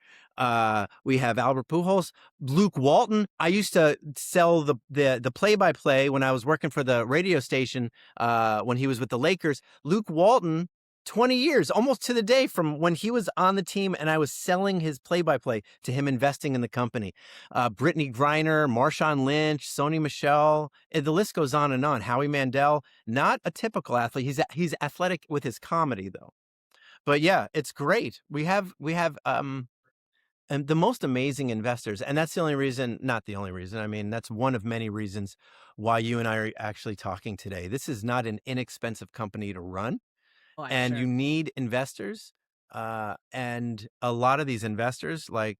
We have Albert Pujols, Luke Walton. I used to sell the play-by-play when I was working for the radio station when he was with the Lakers. Luke Walton, 20 years, almost to the day from when he was on the team and I was selling his play-by-play to him investing in the company. Brittany Griner, Marshawn Lynch, Sony Michel, the list goes on and on. Howie Mandel, not a typical athlete. He's athletic with his comedy though. But yeah, it's great. We have and the most amazing investors, and that's the only reason, not the only reason. I mean, that's one of many reasons why you and I are actually talking today. This is not an inexpensive company to run, Oh, I'm and you sure. need investors. And a lot of these investors, like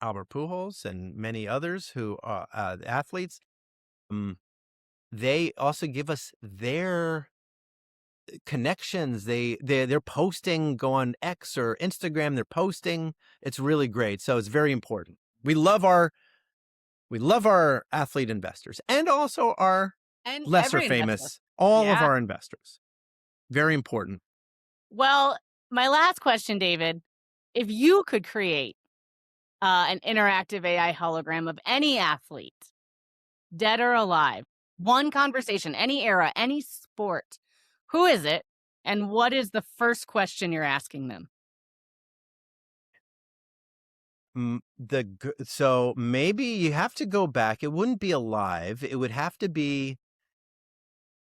Albert Pujols and many others who are athletes, um, they also give us their connections. They're posting, go on X or Instagram, they're posting. It's really great. So it's very important. We love our athlete investors and also our And lesser every investor. famous, all of Yeah. our investors. Very important. Well, my last question, David, if you could create an interactive AI hologram of any athlete, dead or alive, one conversation, any era, any sport, who is it? And what is the first question you're asking them? So maybe you have to go back. It wouldn't be alive. It would have to be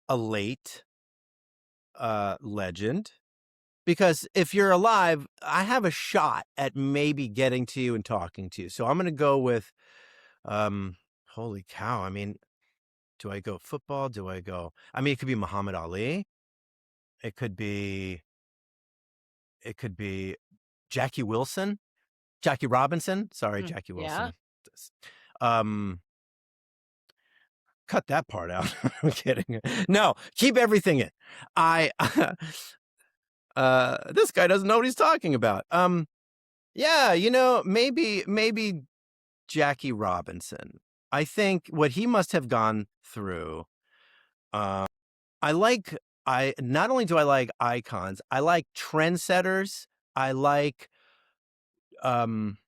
a late legend. Because if you're alive, I have a shot at maybe getting to you and talking to you. So I'm going to go with, holy cow. I mean, do I go football? I mean, it could be Muhammad Ali. It could be, it could be Jackie Wilson, Jackie Robinson. Sorry, Jackie Yeah. Wilson. Um, cut that part out. I'm kidding. No, keep everything in. I, this guy doesn't know what he's talking about. Yeah, maybe Jackie Robinson. I think what he must have gone through. Uh, I like. I not only do I like icons, I like trendsetters. I like. Um,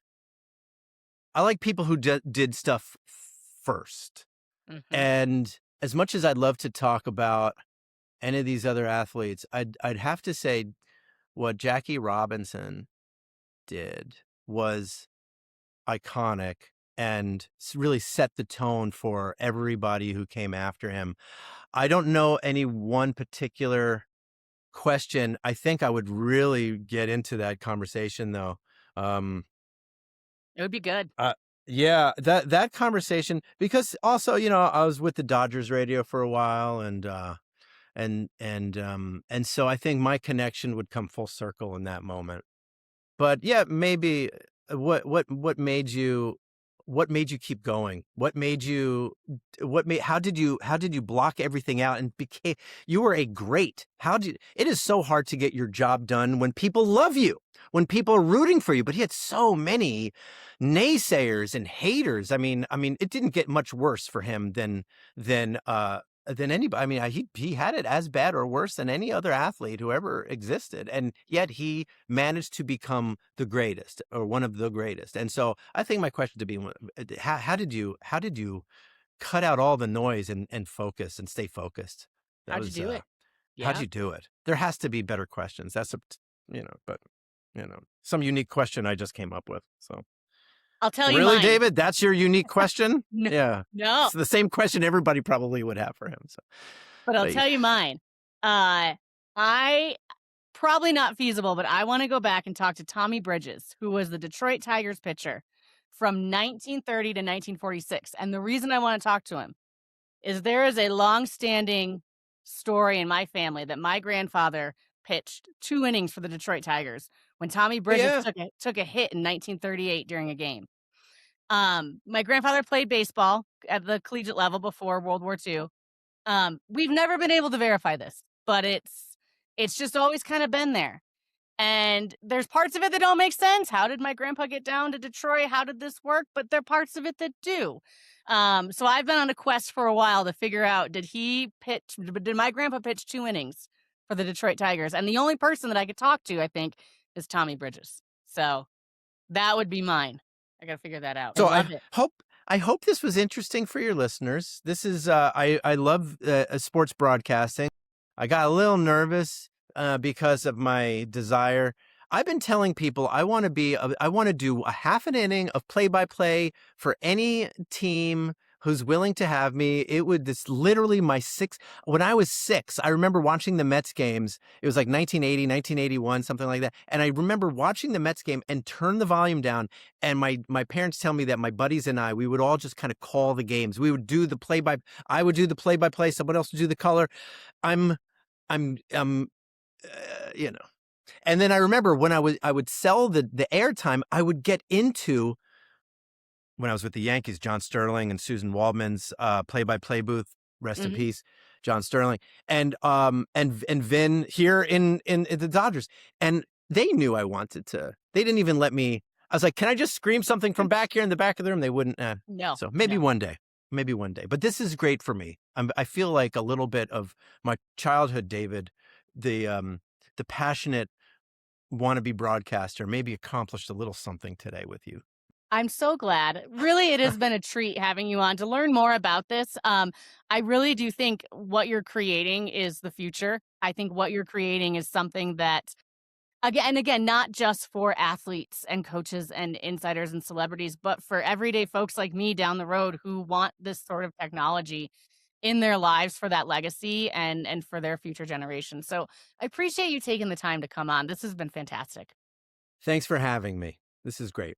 I like people who did stuff first. Hmm. And as much as I'd love to talk about any of these other athletes, I'd have to say what Jackie Robinson did was iconic and really set the tone for everybody who came after him. I don't know any one particular question. I think I would really get into that conversation though. Um, It would be good. yeah, that conversation, because also, I was with the Dodgers radio for a while and so I think my connection would come full circle in that moment. But yeah, maybe what made you keep going? How did you block everything out and became you were a great. It is so hard to get your job done when people love you, when people are rooting for you, but he had so many naysayers and haters. I mean, it didn't get much worse for him than anybody. I mean, he had it as bad or worse than any other athlete who ever existed, and yet he managed to become the greatest or one of the greatest. And so, I think my question to be, how did you cut out all the noise and focus and stay focused? That How'd you was do it? how'd Yeah. you do it? There has to be better questions. But some unique question I just came up with. So I'll tell you really, mine. David, that's your unique question? No, Yeah, no, it's the same question everybody probably would have for him. So. but I'll But tell you mine. Uh, I probably not feasible, but I want to go back and talk to Tommy Bridges, who was the Detroit Tigers pitcher from 1930 to 1946. And the reason I want to talk to him is there is a long-standing story in my family that my grandfather pitched 2 innings for the Detroit Tigers when Tommy Bridges Yeah. took a hit in 1938 during a game. My grandfather played baseball at the collegiate level before World War II. We've never been able to verify this, but it's just always kind of been there. And there's parts of it that don't make sense. How did my grandpa get down to Detroit? How did this work? But there are parts of it that do. So I've been on a quest for a while to figure out, did my grandpa pitch 2 innings for the Detroit Tigers? And the only person that I could talk to, I think, is Tommy Bridges. So that would be mine. I got to figure that out. I So love it. I hope this was interesting for your listeners. This is I love sports broadcasting. I got a little nervous because of my desire. I've been telling people I want to do a half an inning of play-by-play for any team who's willing to have me. This literally my sixth. When I was 6, I remember watching the Mets games. It was like 1980, 1981, something like that. And I remember watching the Mets game and turn the volume down. And my parents tell me that my buddies and we would all just kind of call the games. We would do the I would do the play-by-play. Someone else would do the color. I'm, you know. And then I remember when I would sell the airtime, I would get into, when I was with the Yankees, John Sterling and Susan Waldman's play-by-play booth, rest in Mhm. peace, John Sterling, and Vin here in the Dodgers, and they knew I wanted to. They didn't even let me. I was like, "Can I just scream something from back here in the back of the room?" They wouldn't. No, So no. maybe one day. But this is great for me. I feel like a little bit of my childhood, David, the passionate wannabe broadcaster, maybe accomplished a little something today with you. I'm so glad. Really, it has been a treat having you on to learn more about this. I really do think what you're creating is the future. I think what you're creating is something that, again, not just for athletes and coaches and insiders and celebrities, but for everyday folks like me down the road who want this sort of technology in their lives for that legacy and for their future generations. So I appreciate you taking the time to come on. This has been fantastic. Thanks for having me. This is great.